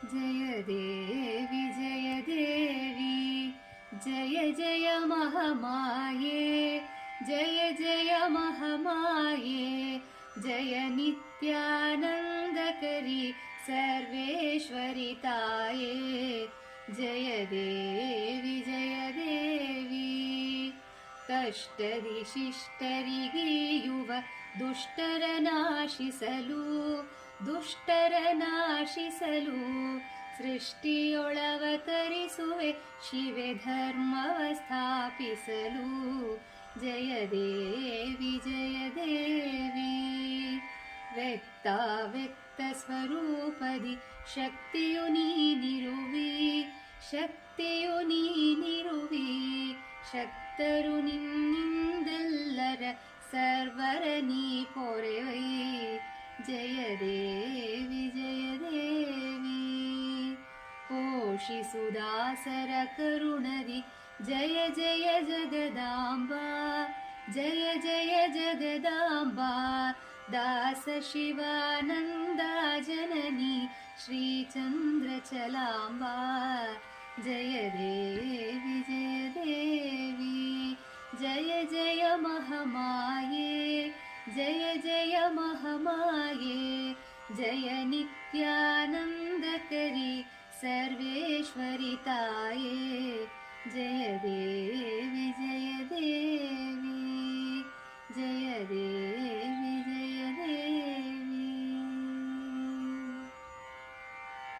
जय देवी जय देवी जय जय महामाये जय जय महामाये जय नित्यानन्दकरी सर्वेश्वरि ताये जय देवी कष्टरि शिष्टरिगीयुव दुष्टरनाशिसलु सृष्टियोळवतरिसुवे शिवे धर्मवस्थापिसलु जय देवी व्यक्तस्वरूपदि शक्तियु ನೀನಿರುವಿ ಶಕ್ತರು ನಿನ್ನಿಂದೆಲ್ಲರ ಸರ್ವರ ನೀ ಪೊರೆವೈ ಜಯ ದೇವಿ ಪೋಷಿಸುದಾಸರ ಕರುಣದಿ ಜಯ ಜಯ ಜಗದಾಂಬಾ ಜಯ ಜಯ ಜಗದಾಂಬಾ ದಾಸ ಶಿವಾನಂದ ಜನನಿ ಶ್ರೀಚಂದ್ರಚಲಾಂಬಾ जय देवी जय जय महामाये जय जय महामाये जय नित्यानन्दकरी सर्वेश्वरि ताये जय देवी।